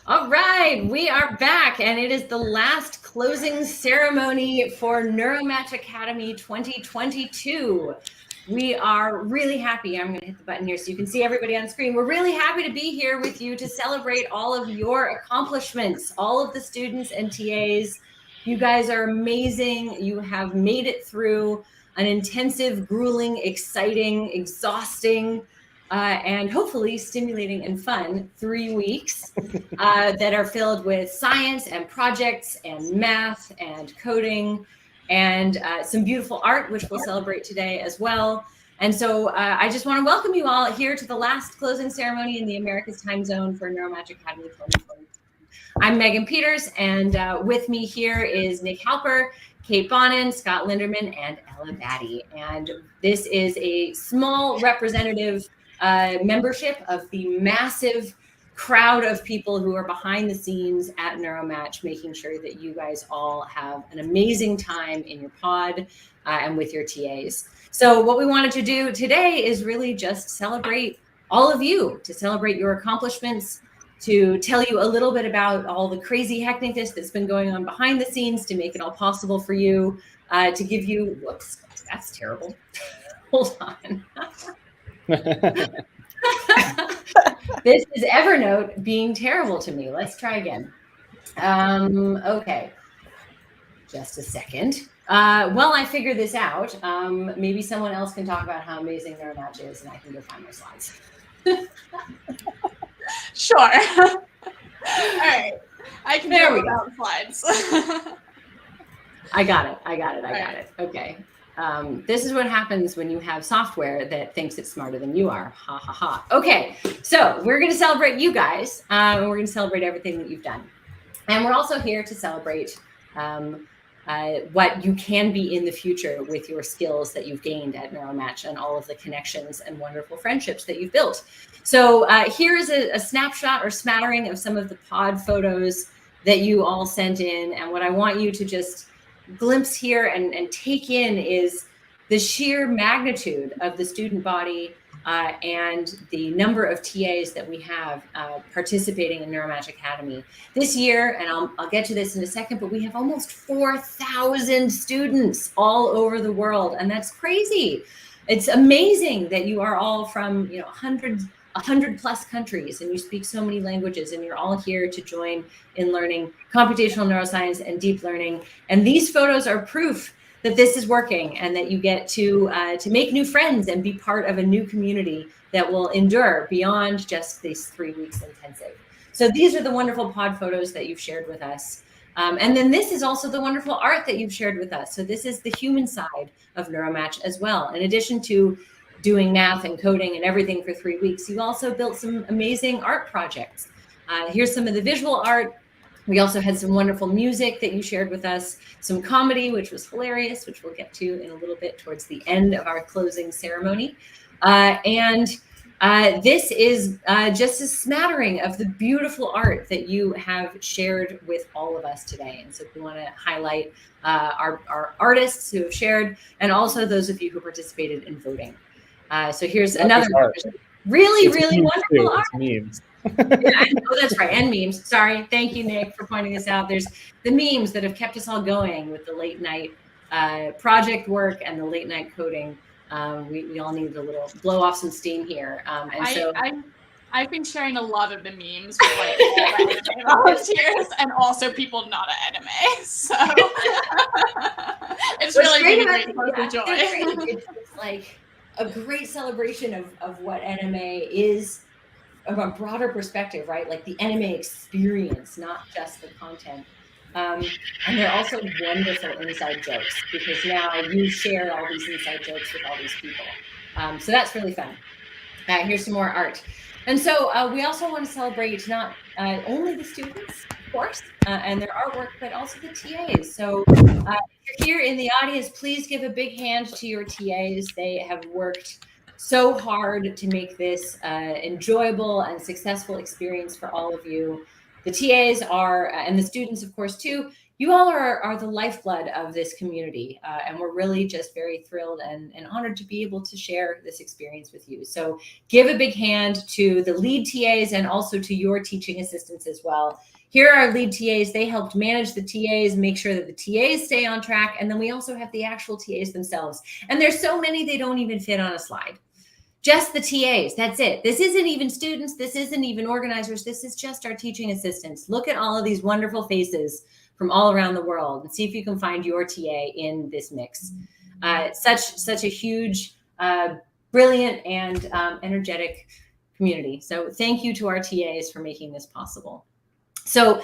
All right, we are back, and it is the last closing ceremony for NeuroMatch Academy 2022. We are really happy. I'm going to hit the button here so you can see everybody on screen. We're really happy to be here with you to celebrate all of your accomplishments, all of the students and TAs. You guys are amazing. You have made it through an intensive, grueling, exciting, exhausting, and hopefully stimulating and fun 3 weeks that are filled with science and projects and math and coding and some beautiful art, which we'll celebrate today as well. And so I just want to welcome you all here to the last closing ceremony in the Americas time zone for NeuroMatch Academy 2022. I'm Megan Peters, and with me here is Nick Halper, Kate Bonin, Scott Linderman, and Ella Batty. And this is a small representative membership of the massive crowd of people who are behind the scenes at NeuroMatch, making sure that you guys all have an amazing time in your pod and with your TAs. So what we wanted to do today is really just celebrate all of you, to celebrate your accomplishments, to tell you a little bit about all the crazy hecticness that's been going on behind the scenes to make it all possible for you, to give you, whoops, that's terrible. Hold on. This is Evernote being terrible to me. Let's try again. Okay, just a second. While I figure this out, maybe someone else can talk about how amazing NeuroMatch is, and I can go find my slides. Sure. All right. I can do without slides. I got it. Okay. This is what happens when you have software that thinks it's smarter than you are. Ha ha ha. Okay, so we're going to celebrate you guys, and we're going to celebrate everything that you've done. And we're also here to celebrate what you can be in the future with your skills that you've gained at NeuroMatch and all of the connections and wonderful friendships that you've built. So here is a snapshot or smattering of some of the pod photos that you all sent in. And what I want you to just glimpse here and take in is the sheer magnitude of the student body and the number of TAs that we have participating in NeuroMatch Academy this year. And I'll get to this in a second, but we have almost 4,000 students all over the world, and that's crazy. It's amazing that you are all from 100 plus countries, and you speak so many languages, and you're all here to join in learning computational neuroscience and deep learning. And these photos are proof that this is working and that you get to make new friends and be part of a new community that will endure beyond just these 3 weeks intensive. So these are the wonderful pod photos that you've shared with us. And then this is also the wonderful art that you've shared with us. So this is the human side of NeuroMatch as well. In addition to doing math and coding and everything for 3 weeks, you also built some amazing art projects. Here's some of the visual art. We also had some wonderful music that you shared with us, some comedy, which was hilarious, which we'll get to in a little bit towards the end of our closing ceremony. This is just a smattering of the beautiful art that you have shared with all of us today. And so we want to highlight our artists who have shared, and also those of you who participated in voting. So here's another really wonderful art. Memes. Oh, that's right, and memes. Sorry, thank you, Nick, for pointing this out. There's the memes that have kept us all going with the late night project work and the late night coding. We all needed a little blow off some steam here. I've been sharing a lot of the memes with like all the volunteers and also people not at NMA. So it's really been a great source of joy. It's like a great celebration of what NMA is from a broader perspective, right? Like the NMA experience, not just the content. And they're also wonderful inside jokes, because now you share all these inside jokes with all these people. So that's really fun. Here's some more art. And so we also want to celebrate not only the students, of course, and their artwork, but also the TAs. So if you're here in the audience, please give a big hand to your TAs. They have worked so hard to make this enjoyable and successful experience for all of you. The TAs are, and the students, of course, too, you all are the lifeblood of this community, and we're really just very thrilled and honored to be able to share this experience with you. So give a big hand to the lead TAs and also to your teaching assistants as well. Here are our lead TAs. They helped manage the TAs, make sure that the TAs stay on track, and then we also have the actual TAs themselves. And there's so many they don't even fit on a slide. Just the TAs, that's it. This isn't even students, this isn't even organizers, this is just our teaching assistants. Look at all of these wonderful faces from all around the world and see if you can find your TA in this mix. Such a huge, brilliant, and energetic community. So thank you to our TAs for making this possible. So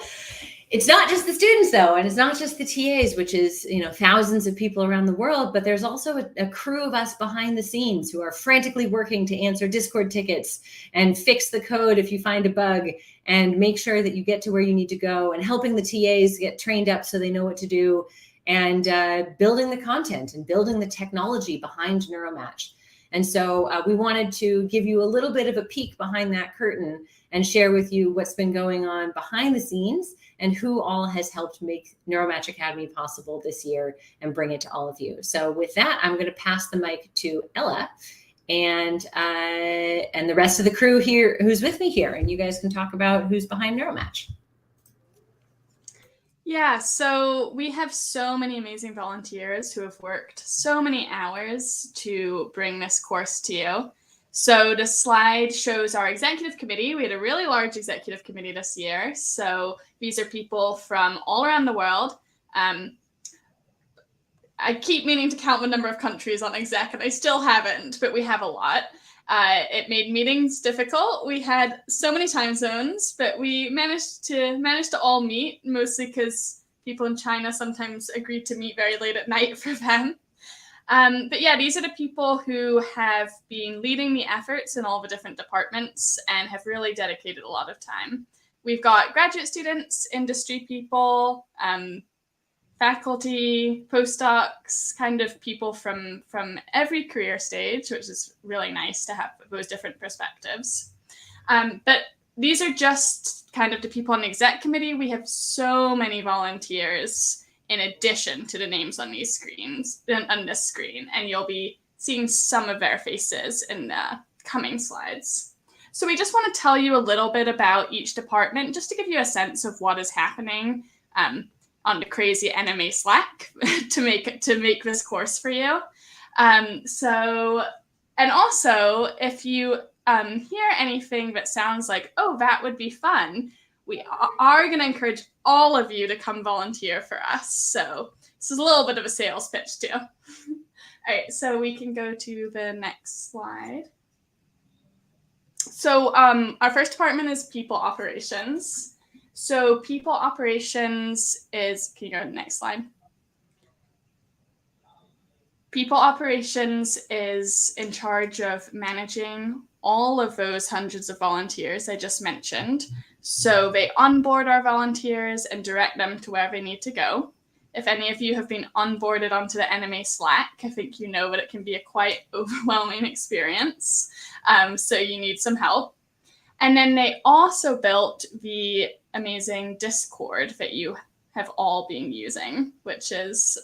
it's not just the students though, and it's not just the TAs, which is, thousands of people around the world, but there's also a crew of us behind the scenes who are frantically working to answer Discord tickets and fix the code if you find a bug and make sure that you get to where you need to go, and helping the TAs get trained up so they know what to do, and building the content and building the technology behind NeuroMatch. And so we wanted to give you a little bit of a peek behind that curtain and share with you what's been going on behind the scenes and who all has helped make NeuroMatch Academy possible this year and bring it to all of you. So with that, I'm going to pass the mic to Ella and the rest of the crew here who's with me here, and you guys can talk about who's behind NeuroMatch. Yeah, so we have so many amazing volunteers who have worked so many hours to bring this course to you. So the slide shows our executive committee. We had a really large executive committee this year. So these are people from all around the world. I keep meaning to count the number of countries on exec, and I still haven't, but we have a lot. It made meetings difficult. We had so many time zones, but we managed to all meet, mostly because people in China sometimes agreed to meet very late at night for them. But yeah, these are the people who have been leading the efforts in all the different departments and have really dedicated a lot of time. We've got graduate students, industry people, faculty, postdocs, kind of people from every career stage, which is really nice to have those different perspectives. But these are just kind of the people on the exec committee. We have so many volunteers in addition to the names on these screens, on this screen, and you'll be seeing some of their faces in the coming slides. So we just want to tell you a little bit about each department, just to give you a sense of what is happening on the crazy NMA Slack to make this course for you. And also, if you hear anything that sounds like, oh, that would be fun, we are going to encourage all of you to come volunteer for us. So this is a little bit of a sales pitch too. All right, so we can go to the next slide. So our first department is people operations. So people operations is, can you go to the next slide? People operations is in charge of managing all of those hundreds of volunteers I just mentioned. So they onboard our volunteers and direct them to where they need to go. If any of you have been onboarded onto the NMA Slack, I think you know that it can be a quite overwhelming experience. So you need some help. And then they also built the amazing Discord that you have all been using, which is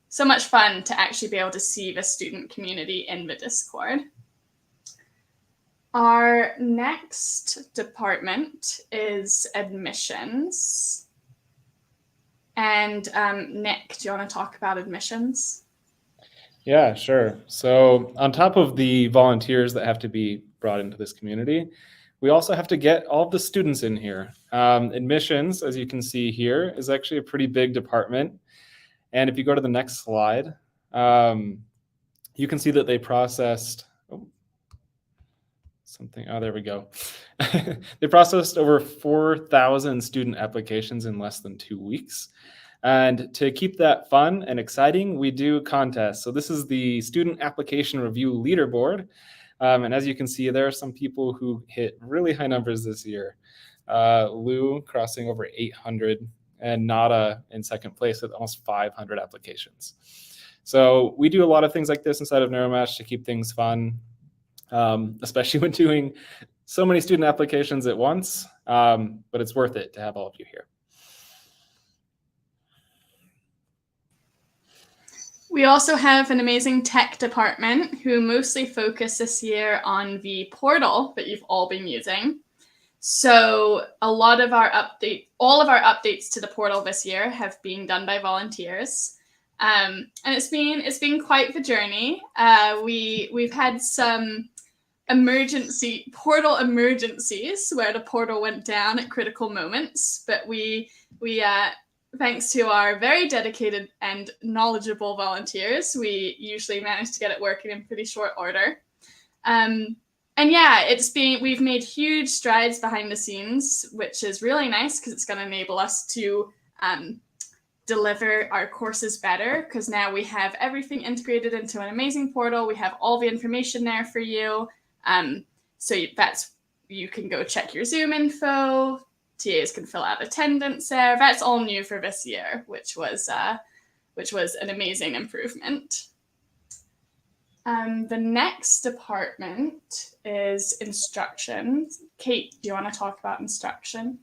so much fun to actually be able to see the student community in the Discord. Our next department is admissions. And Nick, do you want to talk about admissions? Yeah, sure. So on top of the volunteers that have to be brought into this community, we also have to get all of the students in here. Admissions, as you can see here, is actually a pretty big department. And if you go to the next slide, you can see that they processed there we go. They processed over 4,000 student applications in less than 2 weeks. And to keep that fun and exciting, we do contests. So this is the student application review leaderboard. And as you can see, there are some people who hit really high numbers this year. Lou crossing over 800 and Nada in second place with almost 500 applications. So we do a lot of things like this inside of NeuroMatch to keep things fun, especially when doing so many student applications at once. But it's worth it to have all of you here. We also have an amazing tech department who mostly focus this year on the portal that you've all been using. So all of our updates to the portal this year have been done by volunteers. And it's been quite the journey. We've had some portal emergencies where the portal went down at critical moments, but we thanks to our very dedicated and knowledgeable volunteers, we usually manage to get it working in pretty short order. And yeah, we've made huge strides behind the scenes, which is really nice because it's going to enable us to deliver our courses better, because now we have everything integrated into an amazing portal. We have all the information there for you. So you can go check your Zoom info. TAs can fill out attendance there. That's all new for this year, which was an amazing improvement. The next department is instruction. Kate, do you want to talk about instruction?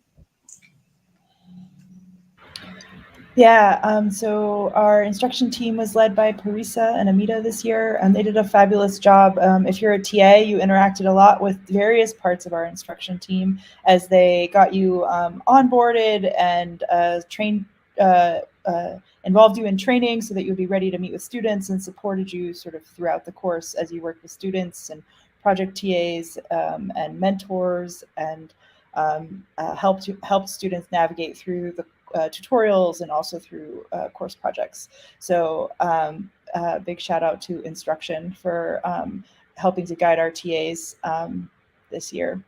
Yeah, so our instruction team was led by Parisa and Amita this year, and they did a fabulous job. If you're a TA, you interacted a lot with various parts of our instruction team as they got you onboarded and involved you in training so that you'd be ready to meet with students, and supported you sort of throughout the course as you worked with students and project TAs and mentors, and helped students navigate through the tutorials and also through course projects. So big shout out to instruction for helping to guide our TAs this year.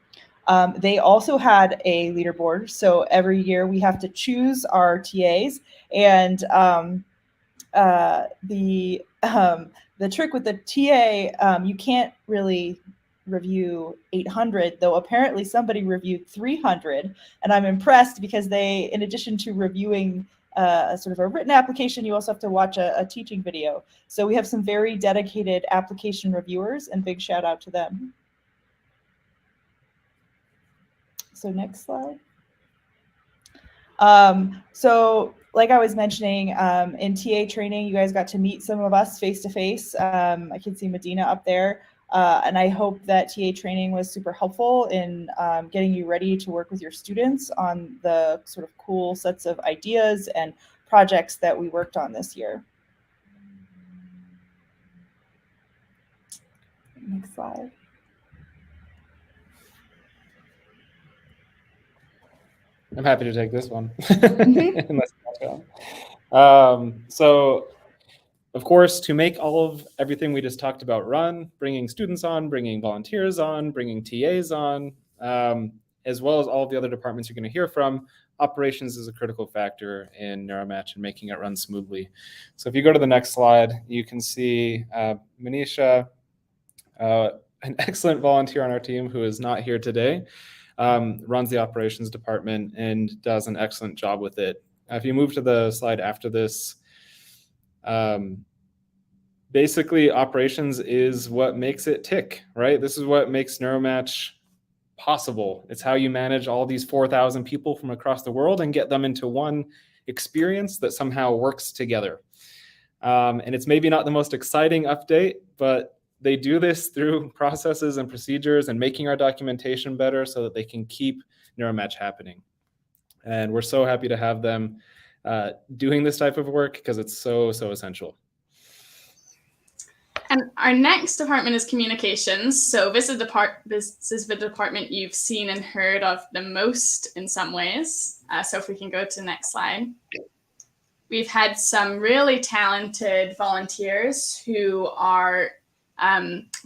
They also had a leaderboard. So every year we have to choose our TAs, and the trick with the TA, you can't really review 800, though apparently somebody reviewed 300, and I'm impressed because they, in addition to reviewing sort of a written application, you also have to watch a teaching video. So we have some very dedicated application reviewers, and big shout out to them. So next slide. So like I was mentioning, in TA training, you guys got to meet some of us face to face. I can see Medina up there. And I hope that TA training was super helpful in getting you ready to work with your students on the sort of cool sets of ideas and projects that we worked on this year. Next slide. I'm happy to take this one. Mm-hmm. So, of course, to make everything we just talked about run, bringing students on, bringing volunteers on, bringing TAs on, as well as all of the other departments you're going to hear from, operations is a critical factor in NeuroMatch and making it run smoothly. So if you go to the next slide, you can see Manisha, an excellent volunteer on our team who is not here today, runs the operations department and does an excellent job with it. If you move to the slide after this, basically operations is what makes it tick, right? This is what makes NeuroMatch possible. It's how you manage all these 4,000 people from across the world and get them into one experience that somehow works together. And it's maybe not the most exciting update, but they do this through processes and procedures and making our documentation better so that they can keep NeuroMatch happening. And we're so happy to have them doing this type of work because it's so essential. And our next department is communications. So this is the department you've seen and heard of the most in some ways. So if we can go to the next slide. We've had some really talented volunteers who are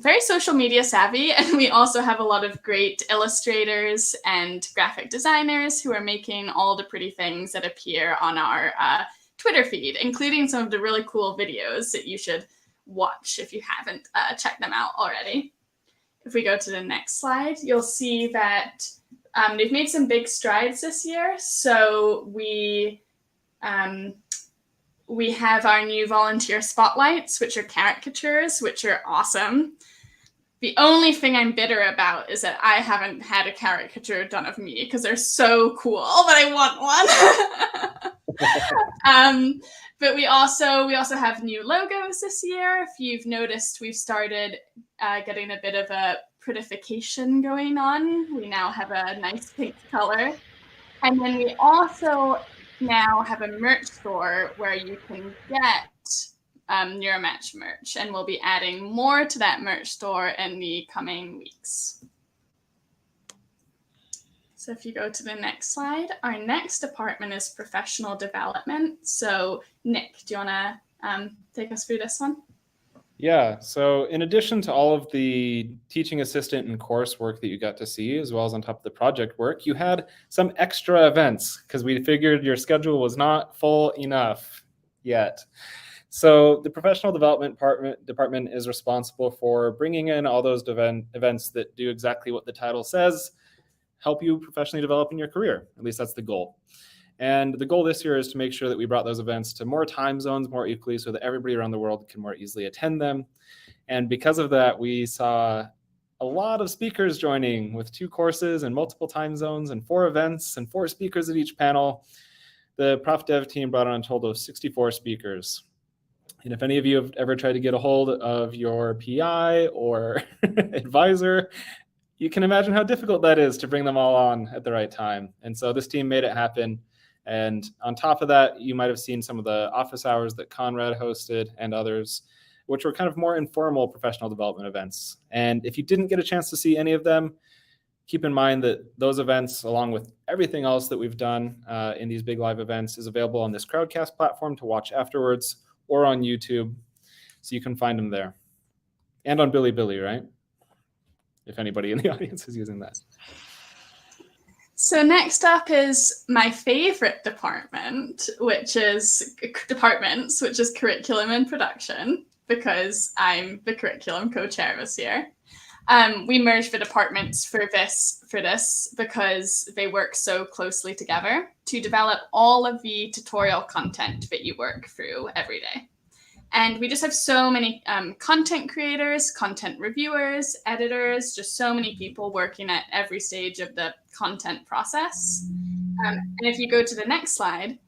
very social media savvy, and we also have a lot of great illustrators and graphic designers who are making all the pretty things that appear on our Twitter feed, including some of the really cool videos that you should watch if you haven't checked them out already. If we go to the next slide, you'll see that they've made some big strides this year. So we have our new volunteer spotlights, which are caricatures, which are awesome. The only thing I'm bitter about is that I haven't had a caricature done of me because they're so cool, but I want one. But we also have new logos this year. If you've noticed, we've started getting a bit of a prettification going on. We now have a nice pink color. And then we also now have a merch store where you can get Neuromatch merch, and we'll be adding more to that merch store in the coming weeks. So if you go to the next slide, our next department is professional development. So Nick, do you want to take us through this one? Yeah, so in addition to all of the teaching assistant and coursework that you got to see, as well as on top of the project work, you had some extra events because we figured your schedule was not full enough yet. So the professional development department is responsible for bringing in all those events that do exactly what the title says, help you professionally develop in your career. At least that's the goal. And the goal this year is to make sure that we brought those events to more time zones more equally so that everybody around the world can more easily attend them. And because of that, we saw a lot of speakers joining with 2 courses and multiple time zones and 4 events and 4 speakers at each panel. The Prof Dev team brought on a total of 64 speakers. And if any of you have ever tried to get a hold of your PI or advisor, you can imagine how difficult that is to bring them all on at the right time. And so this team made it happen. And on top of that, you might have seen some of the office hours that Conrad hosted and others, which were kind of more informal professional development events. And if you didn't get a chance to see any of them, keep in mind that those events, along with everything else that we've done in these big live events, is available on this Crowdcast platform to watch afterwards or on YouTube. So you can find them there. And on Bilibili, right? If anybody in the audience is using that. So next up is my favorite department, which is curriculum and production, because I'm the curriculum co-chair this year. We merged the departments for this because they work so closely together to develop all of the tutorial content that you work through every day. And we just have so many content creators, content reviewers, editors, just so many people working at every stage of the content process. And if you go to the next slide,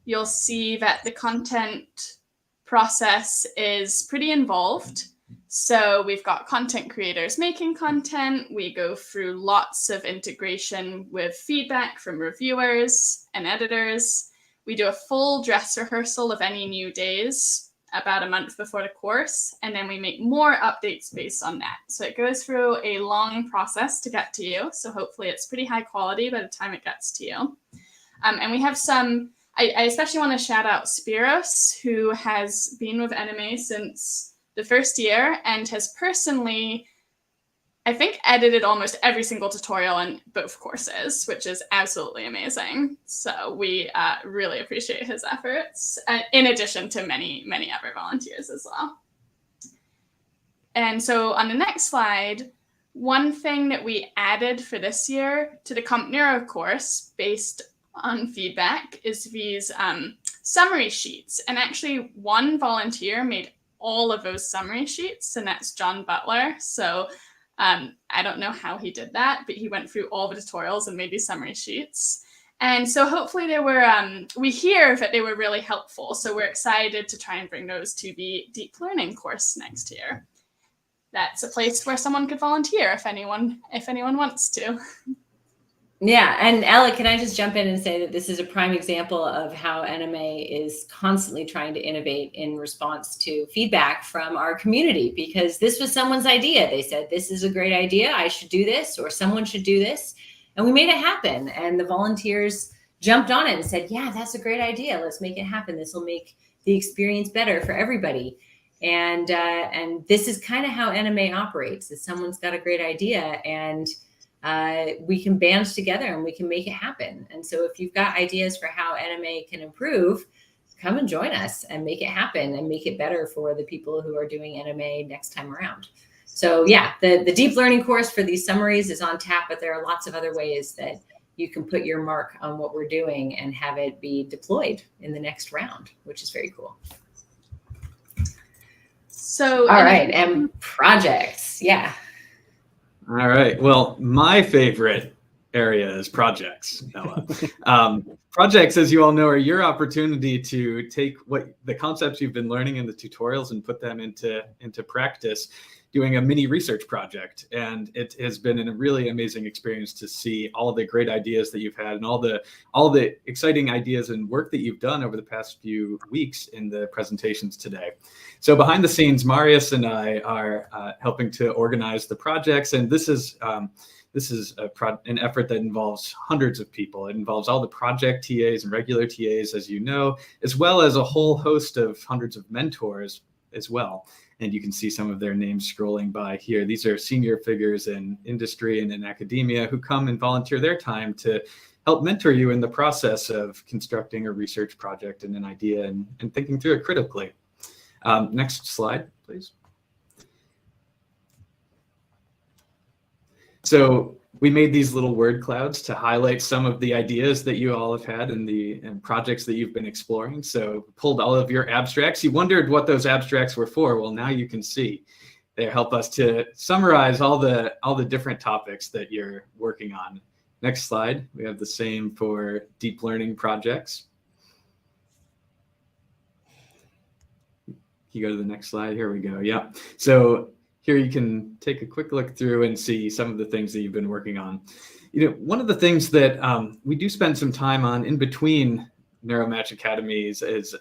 you'll see that the content process is pretty involved. So we've got content creators making content. We go through lots of integration with feedback from reviewers and editors. We do a full dress rehearsal of any new days about a month before the course, and then we make more updates based on that. So it goes through a long process to get to you. So hopefully it's pretty high quality by the time it gets to you. And we have some, I especially want to shout out Spiros, who has been with NMA since the first year and has personally, I think, edited almost every single tutorial in both courses, which is absolutely amazing. So we really appreciate his efforts, in addition to many, many other volunteers as well. And so on the next slide, one thing that we added for this year to the Comp Neuro course based on feedback is these summary sheets. And actually one volunteer made all of those summary sheets, and that's John Butler. So I don't know how he did that, but he went through all the tutorials and made these summary sheets. And so hopefully they were, we hear that they were really helpful. So we're excited to try and bring those to the deep learning course next year. That's a place where someone could volunteer if anyone wants to. Yeah, and Ella, can I just jump in and say that this is a prime example of how NMA is constantly trying to innovate in response to feedback from our community, because this was someone's idea. They said, this is a great idea, I should do this, or someone should do this. And we made it happen. And the volunteers jumped on it and said, yeah, that's a great idea. Let's make it happen. This will make the experience better for everybody. And this is kind of how NMA operates, is someone's got a great idea and we can band together and we can make it happen. And so if you've got ideas for how NMA can improve, come and join us and make it happen and make it better for the people who are doing NMA next time around. So yeah, the deep learning course for these summaries is on tap, but there are lots of other ways that you can put your mark on what we're doing and have it be deployed in the next round, which is very cool. So all right, and projects, yeah. All right. Well, my favorite area is projects, Ella. Projects, as you all know, are your opportunity to take the concepts you've been learning in the tutorials and put them into practice, doing a mini research project. And it has been a really amazing experience to see all the great ideas that you've had and all the exciting ideas and work that you've done over the past few weeks in the presentations today. So behind the scenes, Marius and I are helping to organize the projects, and this is an effort that involves hundreds of people. It involves all the project TAs and regular TAs, as you know, as well as a whole host of hundreds of mentors as well. And you can see some of their names scrolling by here. These are senior figures in industry and in academia who come and volunteer their time to help mentor you in the process of constructing a research project and an idea and thinking through it critically. Next slide, please. So we made these little word clouds to highlight some of the ideas that you all have had and projects that you've been exploring. So pulled all of your abstracts. You wondered what those abstracts were for. Well, now you can see. They help us to summarize all the different topics that you're working on. Next slide. We have the same for deep learning projects. You go to the next slide. Here we go. Yeah. So here you can take a quick look through and see some of the things that you've been working on. You know, one of the things that we do spend some time on in between NeuroMatch Academies is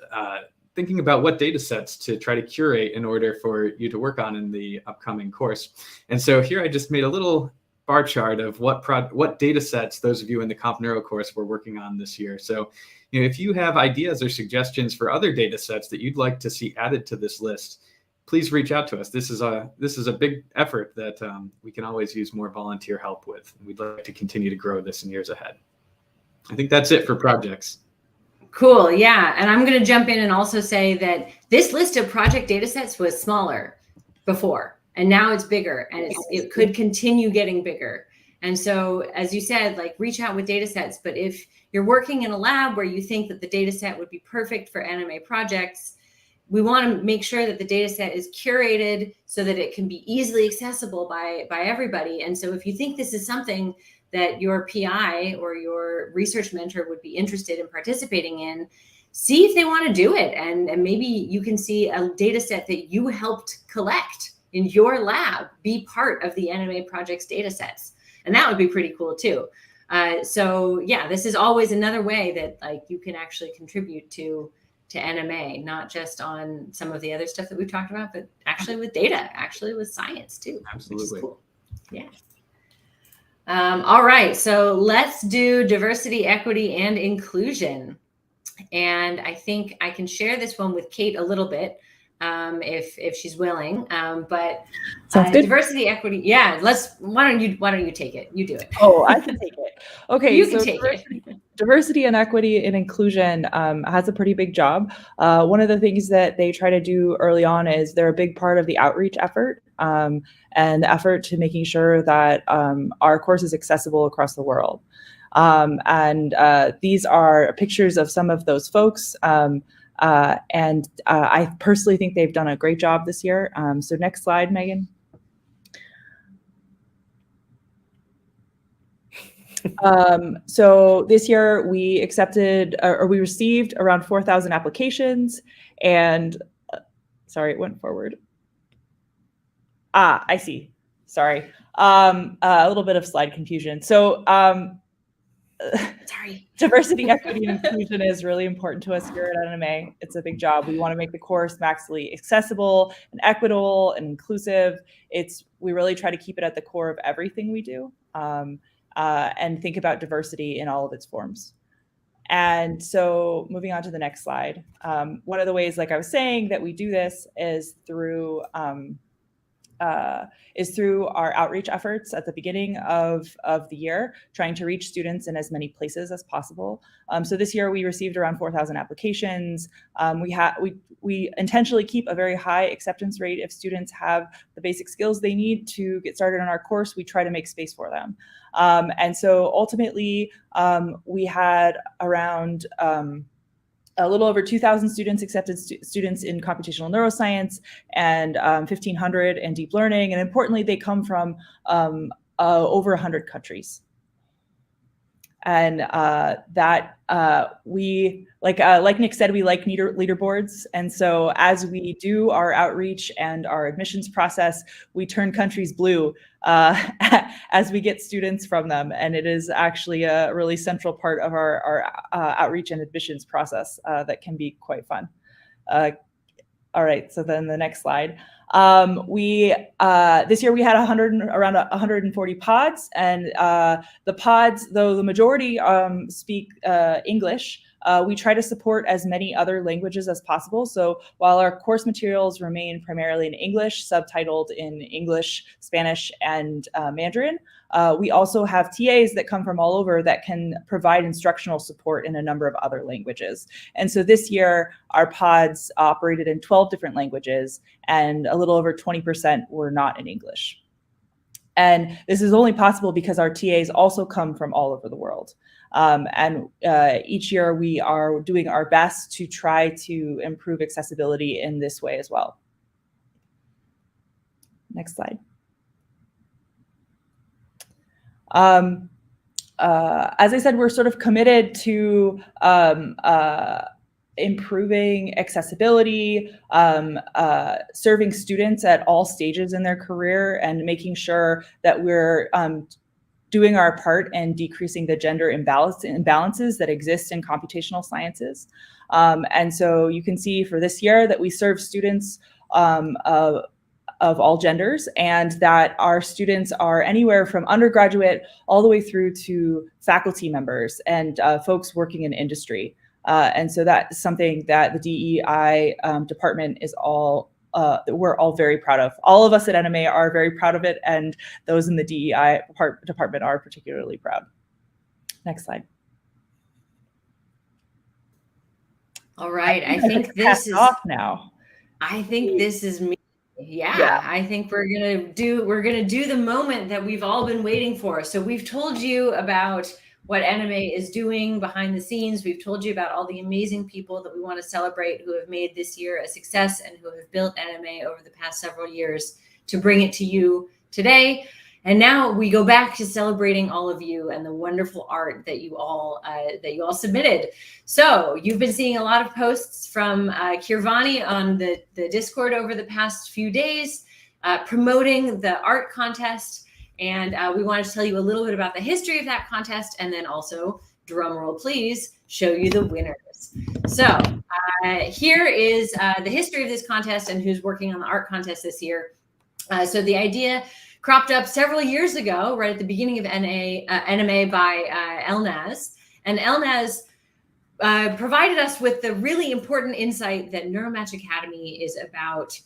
thinking about what data sets to try to curate in order for you to work on in the upcoming course. And so here I just made a little bar chart of what data sets those of you in the Comp Neuro course were working on this year. So, you know, if you have ideas or suggestions for other data sets that you'd like to see added to this list, please reach out to us. This is a big effort that we can always use more volunteer help with. We'd like to continue to grow this in years ahead. I think that's it for projects. Cool, yeah. And I'm going to jump in and also say that this list of project data sets was smaller before, and now it's bigger, and it could continue getting bigger. And so, as you said, like, reach out with data sets. But if you're working in a lab where you think that the data set would be perfect for NMA projects, we want to make sure that the data set is curated so that it can be easily accessible by everybody. And so if you think this is something that your PI or your research mentor would be interested in participating in, see if they want to do it. And maybe you can see a data set that you helped collect in your lab be part of the NMA project's data sets. And that would be pretty cool too. So yeah, this is always another way that, like, you can actually contribute to NMA, not just on some of the other stuff that we've talked about, but actually with data, actually with science too. Absolutely. Which is cool. Yeah. All right, so let's do diversity, equity, and inclusion. And I think I can share this one with Kate a little bit, if she's willing. But diversity, equity, yeah. Why don't you take it? You do it. Oh, I can take it. Okay, you can take it. Diversity and equity and inclusion has a pretty big job. One of the things that they try to do early on is they're a big part of the outreach effort and the effort to making sure that our course is accessible across the world. These are pictures of some of those folks. I personally think they've done a great job this year. So next slide, Megan. So this year we accepted or we received around 4,000 applications, and sorry, it went forward. I see. Sorry. A little bit of slide confusion. So sorry. Diversity, equity, and inclusion is really important to us here at NMA. It's a big job. We want to make the course maximally accessible and equitable and inclusive. We really try to keep it at the core of everything we do. And think about diversity in all of its forms. And so moving on to the next slide. One of the ways, like I was saying, that we do this is through our outreach efforts at the beginning of the year, trying to reach students in as many places as possible. So this year we received around 4,000 applications. We intentionally keep a very high acceptance rate. If students have the basic skills they need to get started on our course, we try to make space for them. And so ultimately, we had around a little over 2,000 students accepted, students in computational neuroscience, and 1,500 in deep learning. And importantly, they come from over 100 countries. And we, like Nick said, we like leaderboards. And so as we do our outreach and our admissions process, we turn countries blue as we get students from them. And it is actually a really central part of our outreach and admissions process that can be quite fun. All right, so then the next slide. This year we had around 140 pods, and the pods, though the majority speak English, we try to support as many other languages as possible. So while our course materials remain primarily in English, subtitled in English, Spanish, and Mandarin, we also have TAs that come from all over that can provide instructional support in a number of other languages. And so this year, our pods operated in 12 different languages, and a little over 20% were not in English. And this is only possible because our TAs also come from all over the world. Each year we are doing our best to try to improve accessibility in this way as well. Next slide. As I said, we're sort of committed to improving accessibility, serving students at all stages in their career, and making sure that we're doing our part in decreasing the gender imbalances that exist in computational sciences. And so you can see for this year that we serve students of all genders, and that our students are anywhere from undergraduate all the way through to faculty members and folks working in industry. And so that's something that the DEI department is we're all very proud of. All of us at NMA are very proud of it, and those in the DEI department are particularly proud. Next slide. All right, I think this is off now. I think this is me. Yeah, I think we're gonna do the moment that we've all been waiting for. So we've told you about what NMA is doing behind the scenes. We've told you about all the amazing people that we want to celebrate who have made this year a success and who have built NMA over the past several years to bring it to you today. And now we go back to celebrating all of you and the wonderful art that you all submitted. So you've been seeing a lot of posts from Kirvani on the Discord over the past few days, promoting the art contest. And we wanted to tell you a little bit about the history of that contest, and then also, drum roll please, show you the winners. So here is the history of this contest and who's working on the art contest this year. So the idea cropped up several years ago, right at the beginning of NMA by Elnaz. And Elnaz provided us with the really important insight that Neuromatch Academy is about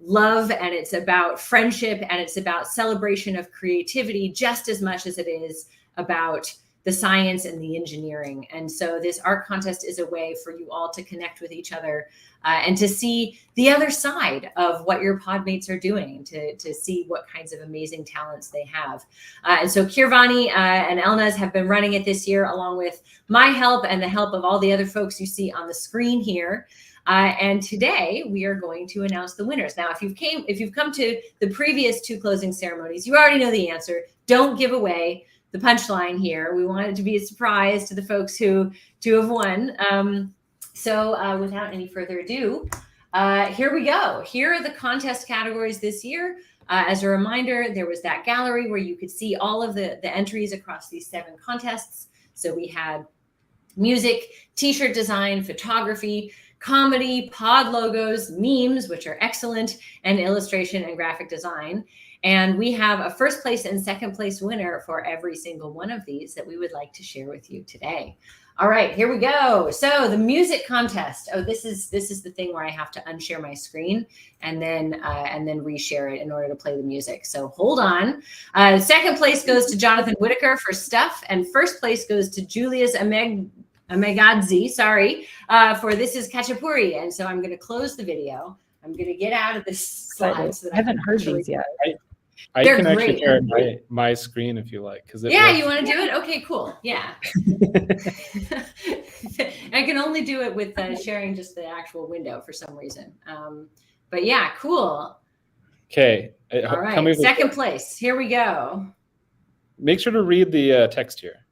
love, and it's about friendship, and it's about celebration of creativity just as much as it is about the science and the engineering. And so this art contest is a way for you all to connect with each other and to see the other side of what your podmates are doing, to see what kinds of amazing talents they have. And so Kirvani and Elnaz have been running it this year, along with my help and the help of all the other folks you see on the screen here. And today we are going to announce the winners. Now, if you've come to the previous two closing ceremonies, you already know the answer. Don't give away the punchline here. We want it to be a surprise to the folks who have won. So without any further ado, here we go. Here are the contest categories this year. As a reminder, there was that gallery where you could see all of the entries across these 7 contests. So we had music, t-shirt design, photography, comedy, pod logos, memes, which are excellent, and illustration and graphic design. And we have a first place and second place winner for every single one of these that we would like to share with you today. All right, here we go. So the music contest. Oh, this is the thing where I have to unshare my screen and then reshare it in order to play the music. So hold on. Second place goes to Jonathan Whitaker for Stuff, and first place goes to Julius Amegadzi, for This is Khachapuri. And so I'm going to close the video. I'm going to get out of this slide. So that I haven't heard these yet. I can actually share my screen if you like. You want to do it? Okay, cool. Yeah. I can only do it with sharing just the actual window for some reason. But yeah, cool. Okay. All right. Second place. Here we go. Make sure to read the text here.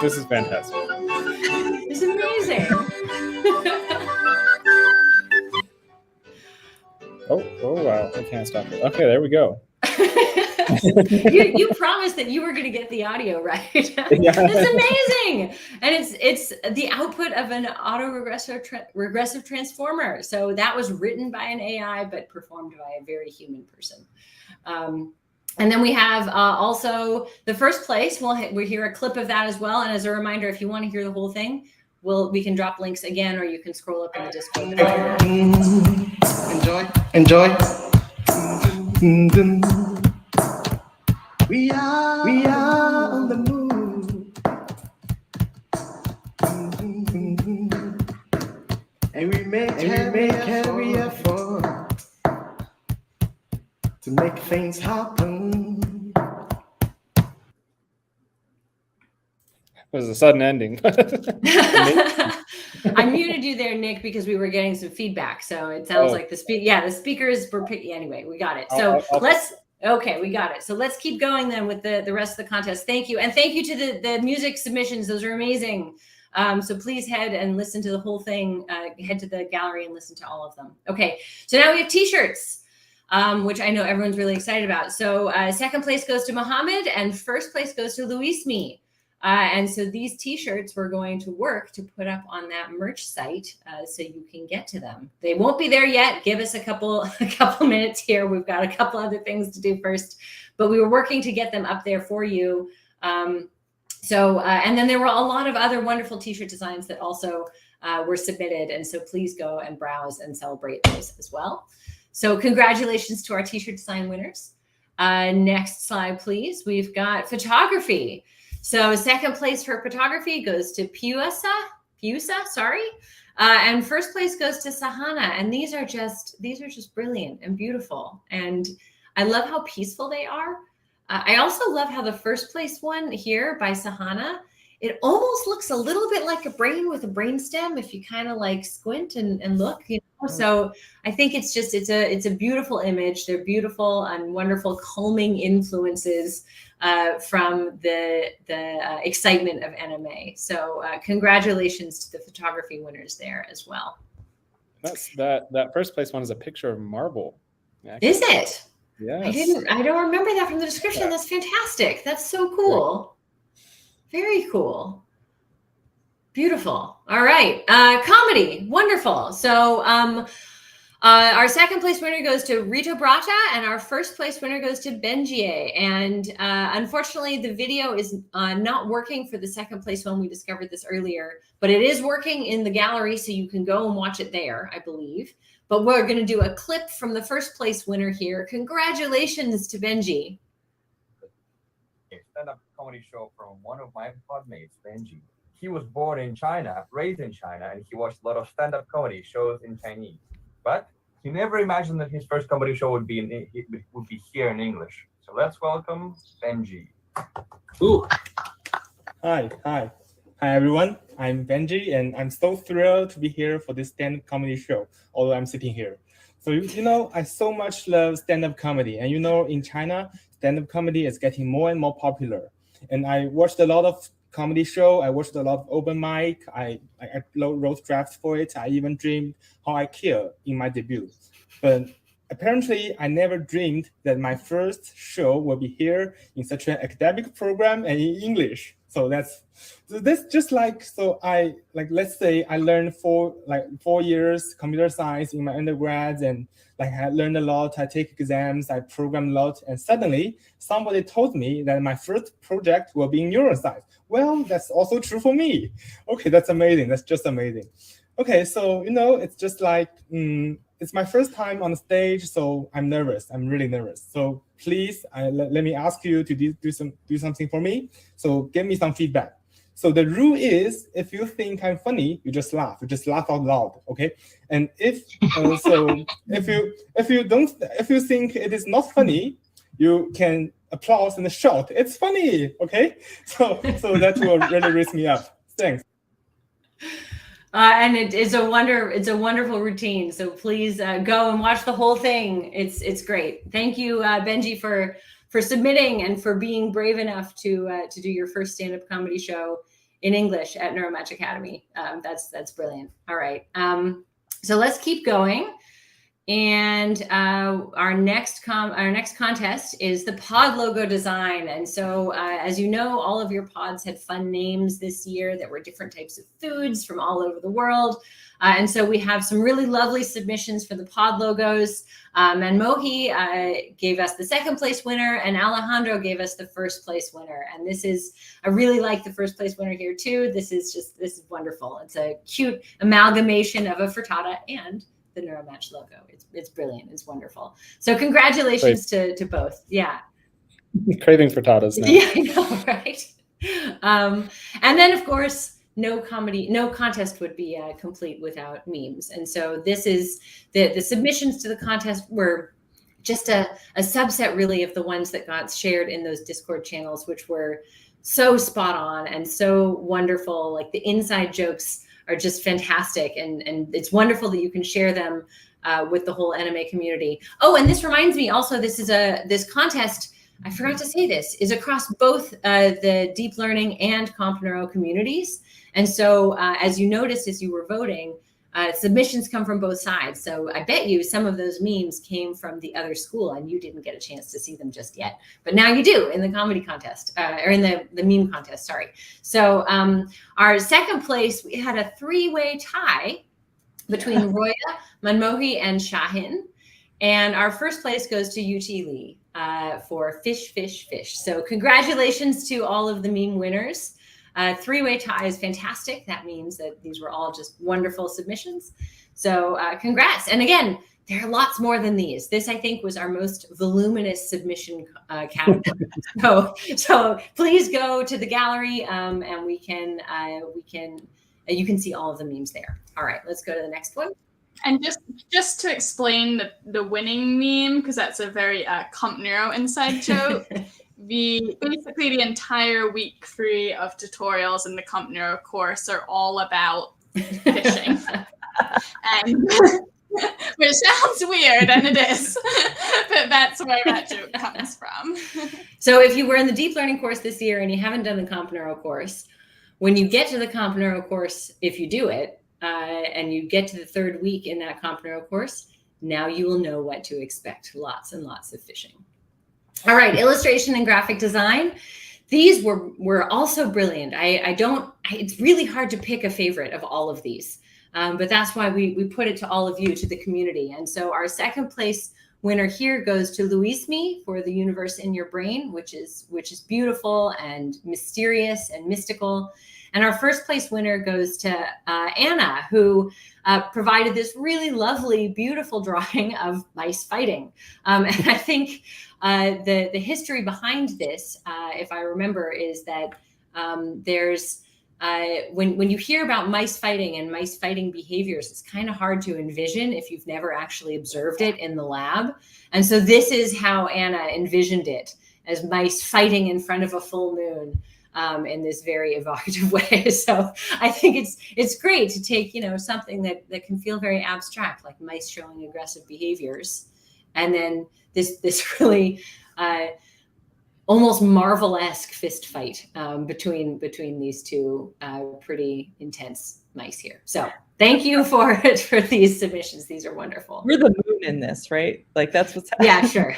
This is fantastic. It's amazing. Oh wow, I can't stop it. Okay, there we go. you promised that you were going to get the audio right. Yeah. It's amazing, and it's the output of an regressive transformer. So that was written by an AI, but performed by a very human person. And then we have also the first place. We'll hear a clip of that as well. And as a reminder, if you want to hear the whole thing, we can drop links again, or you can scroll up in the Discord. Enjoy. We are on the move. And we make every effort to make things happen. It was a sudden ending. I muted you there, Nick, because we were getting some feedback. So it sounds like the speakers were anyway. We got it. So we got it. So let's keep going then with the rest of the contest. Thank you, and thank you to the music submissions. Those are amazing. So please head and listen to the whole thing. Head to the gallery and listen to all of them. Okay, so now we have T-shirts, which I know everyone's really excited about. So second place goes to Mohammed, and first place goes to Luismi. And so these T-shirts we're going to work to put up on that merch site so you can get to them. They won't be there yet. Give us a couple minutes here. We've got a couple other things to do first, but we were working to get them up there for you. And then there were a lot of other wonderful T-shirt designs that also were submitted. And so please go and browse and celebrate those as well. So congratulations to our T-shirt design winners. Next slide, please. We've got photography. So second place for photography goes to Piusa, sorry. And first place goes to Sahana. And these are just brilliant and beautiful. And I love how peaceful they are. I also love how the first place one here by Sahana, it almost looks a little bit like a brain with a brainstem if you kind of like squint and look, you know. So I think it's a beautiful image. They're beautiful and wonderful calming influences from the excitement of NMA. So congratulations to the photography winners there as well. That first place one is a picture of marble. Actually. Is it? Yes. I don't remember that from the description. That's fantastic. That's so cool. Very cool. Beautiful. All right. Comedy. Wonderful. So our second place winner goes to Rito Brata, and our first place winner goes to Benjie. And unfortunately, the video is not working for the second place one. We discovered this earlier, but it is working in the gallery, so you can go and watch it there, I believe. But we're going to do a clip from the first place winner here. Congratulations to Benji. A stand-up comedy show from one of my podmates, Benji. He was born in China, raised in China, and he watched a lot of stand-up comedy shows in Chinese. But he never imagined that his first comedy show would be here in English. So let's welcome Benji. Ooh. Hi everyone. I'm Benji, and I'm so thrilled to be here for this stand-up comedy show, although I'm sitting here. So, you know, I so much love stand-up comedy. And, you know, in China, stand-up comedy is getting more and more popular. And I watched a lot of comedy show. I watched a lot of open mic. I wrote drafts for it. I even dreamed How I Kill in my debut. But apparently, I never dreamed that my first show will be here in such an academic program and in English. So let's say I learned 4 years computer science in my undergrads, and I learned a lot. I take exams, I program a lot, and suddenly somebody told me that my first project will be in neuroscience. Well, that's also true for me. Okay, that's amazing. That's just amazing. Okay, so it's just it's my first time on stage, so I'm nervous. I'm really nervous. So please, let me ask you to do something for me. So give me some feedback. So the rule is, if you think I'm funny, you just laugh. You just laugh out loud, okay? And if you think it is not funny, you can applause and shout, "It's funny!" Okay, so that will really raise me up. Thanks. And it's a wonderful routine. So please go and watch the whole thing. It's great. Thank you, Benji, for submitting and for being brave enough to do your first stand-up comedy show in English at Neuromatch Academy. That's brilliant. All right. So let's keep going. And our next contest is the pod logo design. And so as you know, all of your pods had fun names this year that were different types of foods from all over the world. And so we have some really lovely submissions for the pod logos. And Mohi gave us the second place winner, and Alejandro gave us the first place winner. And I really like the first place winner here too. This is wonderful. It's a cute amalgamation of a frittata and the Neuromatch logo. It's brilliant. It's wonderful. So congratulations to both. Yeah. Craving frittatas now. Yeah, I know, right? And then of course, no contest would be complete without memes. And so this is the submissions to the contest were just a subset really of the ones that got shared in those Discord channels, which were so spot on and so wonderful. Like the inside jokes are just fantastic, and it's wonderful that you can share them with the whole NMA community. Oh, and this reminds me also, this contest, I forgot to say this, is across both the deep learning and comp neuro communities. And so as you noticed as you were voting, submissions come from both sides. So I bet you some of those memes came from the other school and you didn't get a chance to see them just yet. But now you do in the comedy contest, or in the meme contest, sorry. So our second place, we had a three-way tie between Roya, Manmohi, and Shahin. And our first place goes to UT Lee for Fish, Fish, Fish. So congratulations to all of the meme winners. Three-way tie is fantastic. That means that these were all just wonderful submissions. So congrats. And again, there are lots more than these. This, I think, was our most voluminous submission category. So please go to the gallery and you can see all of the memes there. All right, let's go to the next one. And just to explain the winning meme, because that's a very comp neuro inside joke. Basically the entire week 3 of tutorials in the comp neuro course are all about fishing, and which sounds weird, and it is, but that's where that joke comes from. So if you were in the deep learning course this year and you haven't done the comp neuro course, when you get to the comp neuro course, if you do it, and you get to the third week in that comp neuro course, now you will know what to expect. Lots and lots of fishing. All right, illustration and graphic design. These were also brilliant. It's really hard to pick a favorite of all of these, but that's why we put it to all of you, to the community. And so our second place winner here goes to Louisme for The Universe in Your Brain, which is beautiful and mysterious and mystical. And our first place winner goes to Anna, who provided this really lovely, beautiful drawing of mice fighting. And I think the history behind this, if I remember, is that there's when you hear about mice fighting and mice fighting behaviors, it's kind of hard to envision if you've never actually observed it in the lab. And so this is how Anna envisioned it, as mice fighting in front of a full moon. In this very evocative way. So I think it's great to take, something that can feel very abstract, like mice showing aggressive behaviors, and then this really almost Marvel-esque fist fight between these two pretty intense mice here. So thank you for these submissions. These are wonderful. We're the moon in this, right? Like that's what's happening. Yeah, sure.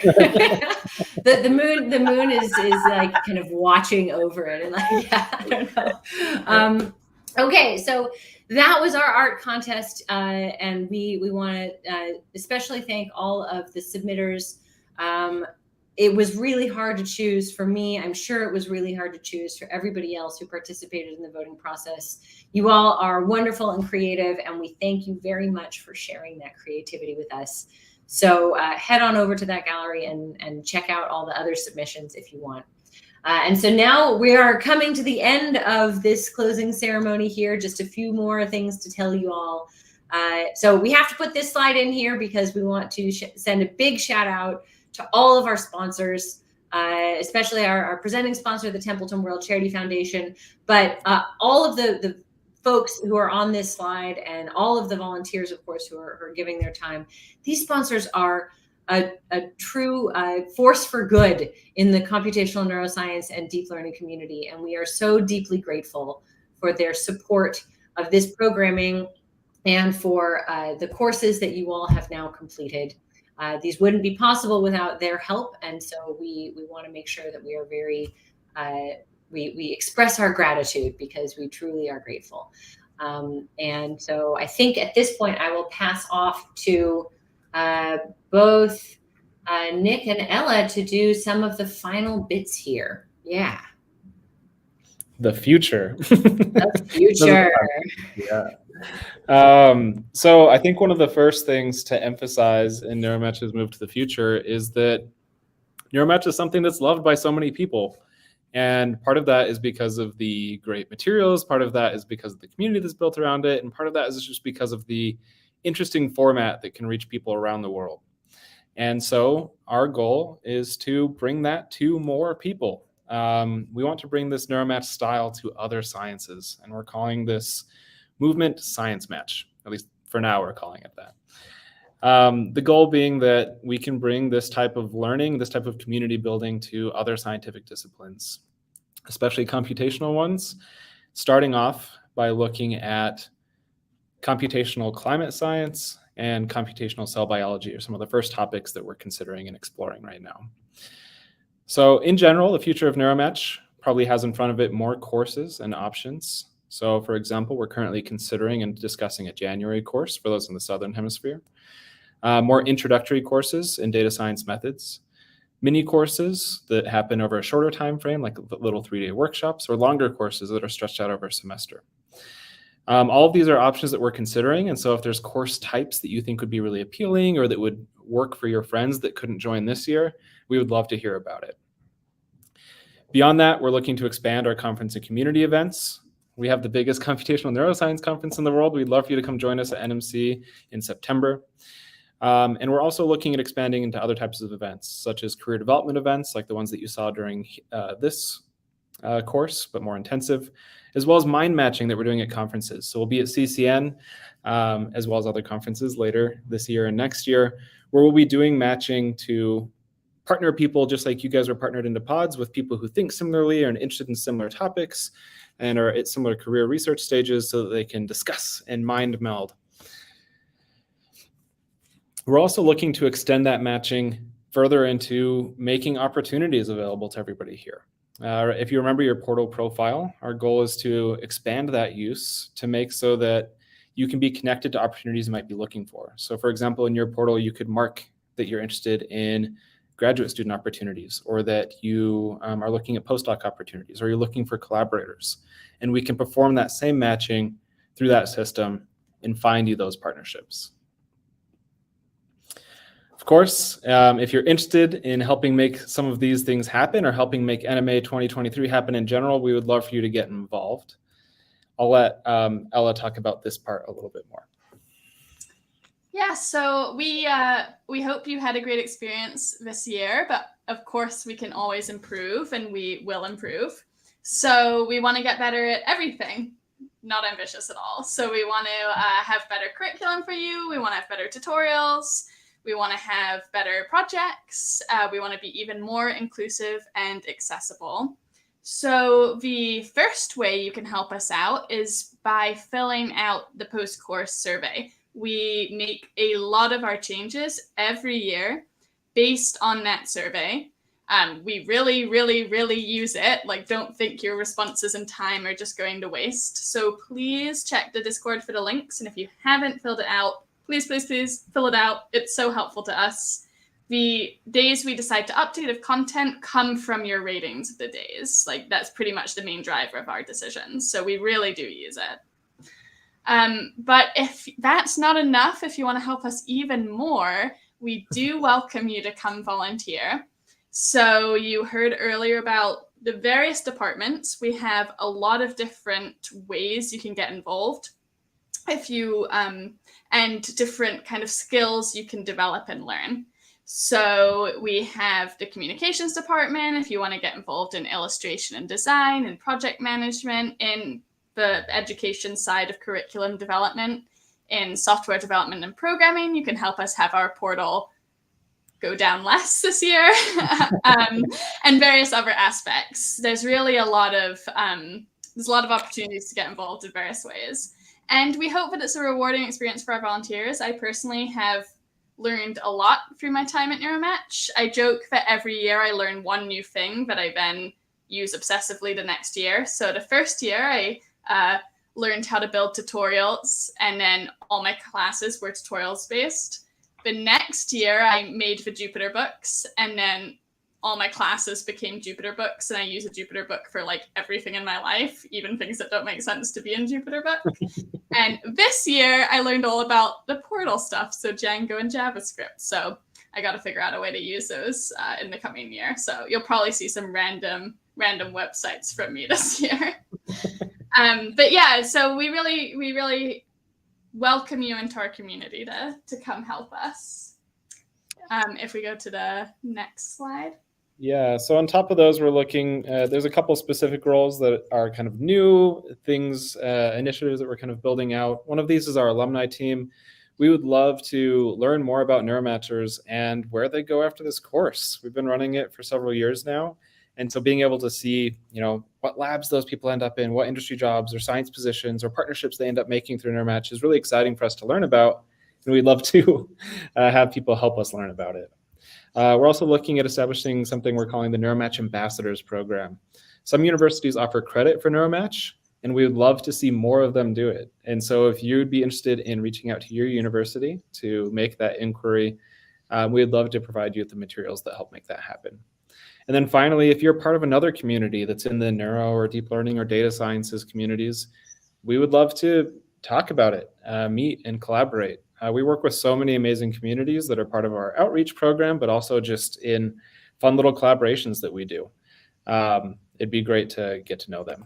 the moon is like kind of watching over it, and like, yeah, I don't know. Okay, so that was our art contest, and we want to especially thank all of the submitters. It was really hard to choose for me. I'm sure it was really hard to choose for everybody else who participated in the voting process. You all are wonderful and creative, and we thank you very much for sharing that creativity with us. So head on over to that gallery and check out all the other submissions if you want. And so now we are coming to the end of this closing ceremony here. Just a few more things to tell you all. So we have to put this slide in here because we want to send a big shout out to all of our sponsors. especially our presenting sponsor, the Templeton World Charity Foundation, but all of the folks who are on this slide and all of the volunteers, of course, who are giving their time. These sponsors are a true force for good in the computational neuroscience and deep learning community. And we are so deeply grateful for their support of this programming and for the courses that you all have now completed. These wouldn't be possible without their help. And so we want to make sure that we are very, we express our gratitude because we truly are grateful. And so I think at this point, I will pass off to both Nick and Ella to do some of the final bits here. Yeah. The future. The future. Yeah. So I think one of the first things to emphasize in Neuromatch's move to the future is that Neuromatch is something that's loved by so many people. And part of that is because of the great materials, part of that is because of the community that's built around it, and part of that is just because of the interesting format that can reach people around the world. And so our goal is to bring that to more people. We want to bring this Neuromatch style to other sciences, and we're calling this movement Science Match. At least for now, we're calling it that. The goal being that we can bring this type of learning, this type of community building to other scientific disciplines, especially computational ones, starting off by looking at computational climate science and computational cell biology are some of the first topics that we're considering and exploring right now. So in general, the future of Neuromatch probably has in front of it more courses and options. So for example, we're currently considering and discussing a January course for those in the Southern Hemisphere. More introductory courses in data science methods, mini courses that happen over a shorter time frame, like little 3-day workshops, or longer courses that are stretched out over a semester. All of these are options that we're considering, and so if there's course types that you think would be really appealing or that would work for your friends that couldn't join this year, we would love to hear about it. Beyond that, we're looking to expand our conference and community events. We have the biggest computational neuroscience conference in the world. We'd love for you to come join us at NMC in September. And we're also looking at expanding into other types of events, such as career development events, like the ones that you saw during this course, but more intensive, as well as mind matching that we're doing at conferences. So we'll be at CCN, as well as other conferences later this year and next year, where we'll be doing matching to partner people, just like you guys are partnered into pods with people who think similarly and are interested in similar topics and are at similar career research stages so that they can discuss and mind meld. We're also looking to extend that matching further into making opportunities available to everybody here. If you remember your portal profile, our goal is to expand that use to make so that you can be connected to opportunities you might be looking for. So for example, in your portal, you could mark that you're interested in graduate student opportunities, or that you are looking at postdoc opportunities, or you're looking for collaborators. And we can perform that same matching through that system and find you those partnerships. Of course, if you're interested in helping make some of these things happen or helping make NMA 2023 happen in general, we would love for you to get involved. I'll let Ella talk about this part a little bit more. Yeah, so we hope you had a great experience this year, but of course we can always improve, and we will improve. So we want to get better at everything. Not ambitious at all. So we want to have better curriculum for you. We want to have better tutorials. We want to have better projects. We want to be even more inclusive and accessible. So the first way you can help us out is by filling out the post-course survey. We make a lot of our changes every year based on that survey. We really, really, really use it. Like, don't think your responses and time are just going to waste. So please check the Discord for the links. And if you haven't filled it out, please, please, please fill it out. It's so helpful to us. The days we decide to update of content come from your ratings of the days. Like, that's pretty much the main driver of our decisions. So we really do use it. But if that's not enough, if you want to help us even more, we do welcome you to come volunteer. So you heard earlier about the various departments. We have a lot of different ways you can get involved. If you and different kind of skills you can develop and learn. So we have the communications department if you want to get involved in illustration and design and project management, in the education side of curriculum development, in software development and programming. You can help us have our portal go down less this year, and various other aspects. There's really a lot of opportunities to get involved in various ways. And we hope that it's a rewarding experience for our volunteers. I personally have learned a lot through my time at NeuroMatch. I joke that every year I learn one new thing that I then use obsessively the next year. So the first year I learned how to build tutorials, and then all my classes were tutorials based. The next year I made the Jupyter books, and then all my classes became Jupyter books, and I use a Jupyter book for like everything in my life, even things that don't make sense to be in Jupyter book. And this year I learned all about the portal stuff, so Django and JavaScript. So I got to figure out a way to use those in the coming year. So you'll probably see some random websites from me this year. But yeah, so we really welcome you into our community to come help us. If we go to the next slide. Yeah, so on top of those, we're looking, there's a couple specific roles that are kind of new things, initiatives that we're kind of building out. One of these is our alumni team. We would love to learn more about neuromatchers and where they go after this course. We've been running it for several years now. And so being able to see, what labs those people end up in, what industry jobs or science positions or partnerships they end up making through NeuroMatch is really exciting for us to learn about. And we'd love to have people help us learn about it. We're also looking at establishing something we're calling the NeuroMatch Ambassadors Program. Some universities offer credit for NeuroMatch, and we would love to see more of them do it. And so if you'd be interested in reaching out to your university to make that inquiry, we'd love to provide you with the materials that help make that happen. And then finally, if you're part of another community that's in the neuro or deep learning or data sciences communities, we would love to talk about it, meet and collaborate. We work with so many amazing communities that are part of our outreach program, but also just in fun little collaborations that we do. It'd be great to get to know them.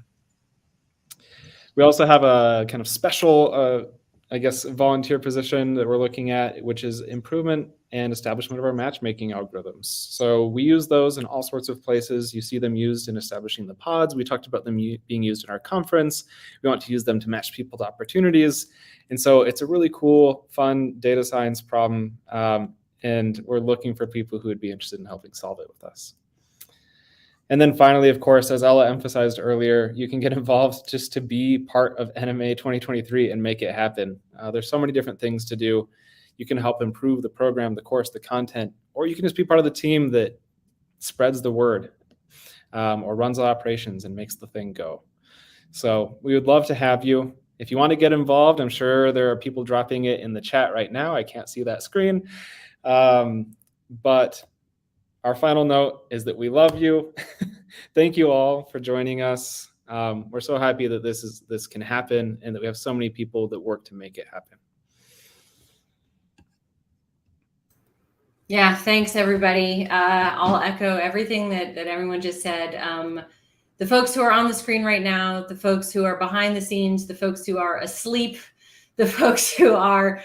We also have a kind of special, volunteer position that we're looking at, which is improvement and establishment of our matchmaking algorithms. So we use those in all sorts of places. You see them used in establishing the pods. We talked about them being used in our conference. We want to use them to match people to opportunities. And so it's a really cool, fun data science problem. And we're looking for people who would be interested in helping solve it with us. And then finally, of course, as Ella emphasized earlier, you can get involved just to be part of NMA 2023 and make it happen. There's so many different things to do. You can help improve the program, the course, the content, or you can just be part of the team that spreads the word or runs the operations and makes the thing go. So we would love to have you. If you want to get involved, I'm sure there are people dropping it in the chat right now. I can't see that screen. But our final note is that we love you. Thank you all for joining us. We're so happy that this can happen and that we have so many people that work to make it happen. Yeah, thanks everybody. I'll echo everything that everyone just said. The folks who are on the screen right now, the folks who are behind the scenes, the folks who are asleep, the folks who are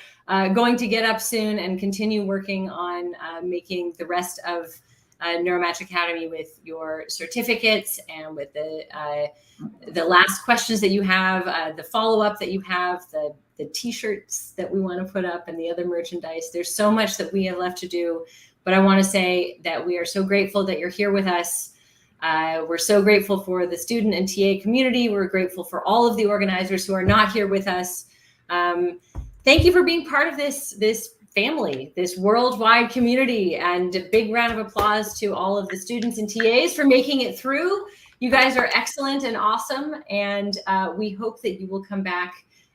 going to get up soon and continue working on making the rest of NeuroMatch Academy with your certificates and with the last questions that you have, the follow-up that you have, the t-shirts that we want to put up and the other merchandise. There's so much that we have left to do, but I want to say that we are so grateful that you're here with us. We're so grateful for the student and TA community. We're grateful for all of the organizers who are not here with us. Thank you for being part of this family, this worldwide community, and a big round of applause to all of the students and TAs for making it through. You guys are excellent and awesome, and we hope that you will come back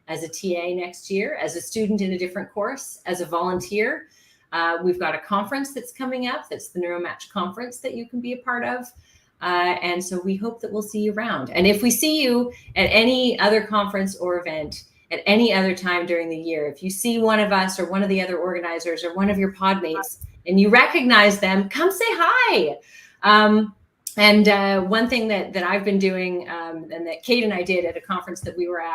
as a TA next year, as a student in a different course, as a volunteer. We've got a conference that's coming up. That's the NeuroMatch conference that you can be a part of. And so we hope that we'll see you around. And if we see you at any other conference or event at any other time during the year, if you see one of us or one of the other organizers or one of your podmates and you recognize them, come say hi. And one thing that I've been doing and that Kate and I did at a conference that we were at